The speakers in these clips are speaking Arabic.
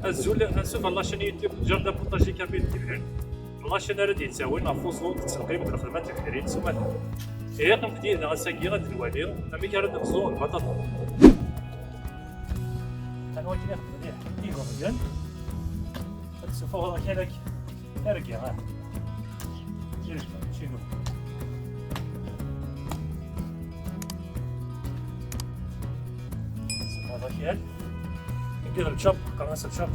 الزول اسف الله شنو يوتيوب جرد بونطاجي كامل ديال الله شنو راه يتساوي نافوزو تسلقيم في الخدمات الكريم سمعت هي قم بدينا غساكي غاد الوالي امي كان نخزو البطاطا انا واش ناخذ مليح ديرو مزيان تسوفو كانك ارجع ها شنو هذا كيال ندير الشاب قناص الشاب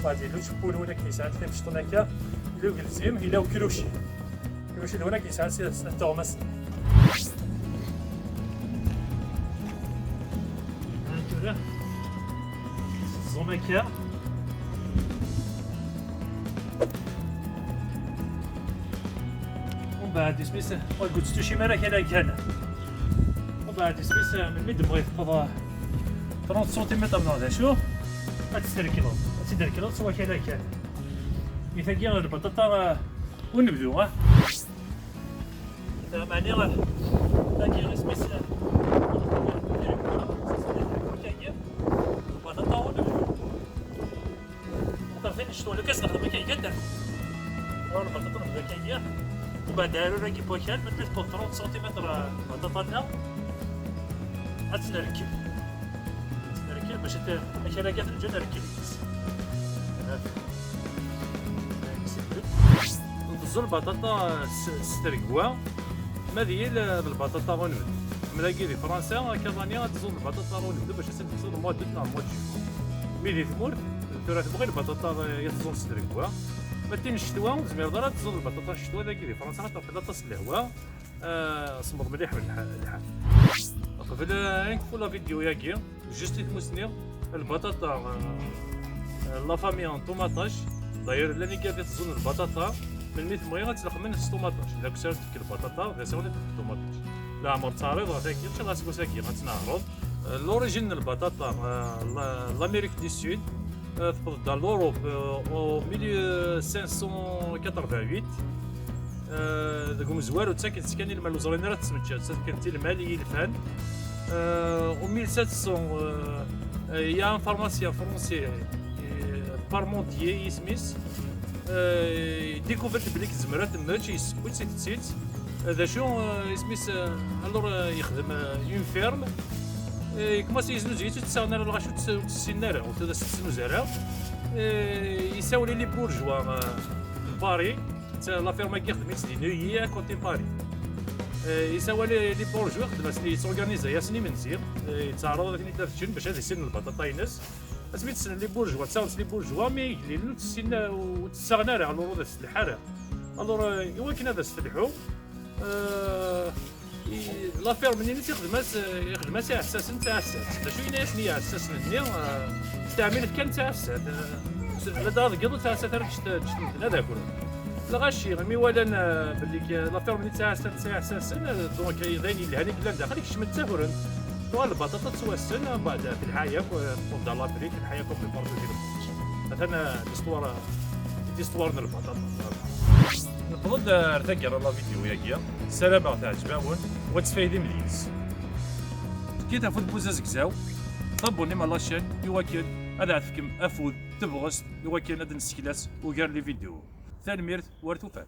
غادي لو تشوفون هنا كيساعد في الشطون هكا لو قلزيم الى كروشي هنا كيساعد في التغمس هكذا الزوميكا ومن بعد سميس قلت شي مرة كان ومن بعد سميس من ميد بغيت تقضى 30 سنتيمتر من هذا شو غتستركلو سوا كان مثال كاع البطاطا ونبدو ها معني راه كاين سميس البطاطا ونبدو طرفين نشتو ولا كنستخدم كيكدا راه البطاطا نبدا كاينه وبعد راه كيبغي كان مثل 30 سنتيمتر بطاطا غتنركب باش مثلا كاع الجو نركب نغزو البطاطا ستركوا ما ديال البطاطا غنبد ملاقي في فرنسا كازانيا تزول البطاطا غنبد باش تزول المود نورمال ملي تمر ترى تبغي البطاطا يتزول ستركوا ما تينش الشتوى زمير دارا تزول البطاطا الشتوى داك في فرنسا تبقى تصل الهواء صمد مليح من الحال قبل نكفو لا فيديو ياكي جوست تمسني البطاطا لا فامي ان طوماطاج داير لاني كافي تزون البطاطا من ميت مويه غتلق من الطوماطاج الا كنت تركب البطاطا غيساوني الطوماطاج لا عمر تصاريض غتاكي حتى غاسكو ساكي غتنعرض لوريجين البطاطا لامريك دي سود تقصد دار لوروب او 1588 داك مزوار وتساكن سكاني المال وزرين راه تسمتشا سكنتي المالي الفان و 1700 يا ان فارماسيان فرونسي بارمونتيي يسميس ديكوفرت بليك زمرات ماتش يسبوت سيت هذا شو يسميس الور يخدم اون فيرم كما سيزنو زيتو تساونا راه غاشو تسينارا و تدا سنو زارا يساولي لي بورجوا باري لا فيرما كيخدم يسدي هي كوتي باري يساوي لي بورجوا خدمات لي سورغانيزا ياسني منزير يتعرض ثاني ترجن باش هذا يسن البطاطا ينس اسميت سن لي بورجوا تساوس لي بورجوا مي يقليلو تسن وتسغنا راه الورود السلحه الور هو كاين هذا السلحو لا فيرم منين يخدم ساعه اساسا تاع السات شو يناس نيه اساسا الدنيا استعملت كان تاع السات لا دار قبل تاع السات هذا كله لا غاشي مي ولا باللي لا فيرم تاع السات تاع اساسا دونك يداني لهاني كلا داخل كشمت تافرن البطاطا توسن بعد في الحياه وفضل الله بريك الحياه في البرد ديال مثلا ديستوار ديال البطاطا نفضل ارتقي لا فيديو ياكيا السلامه تاع الجماعون وتفايدي مليز كي تاخذ بوزاز كزاو طبوني مع لاشين يوكل هذا عفكم افود تبغس يوكل هذا السكلاس وكان لي فيديو ثاني ميرت ورتوفات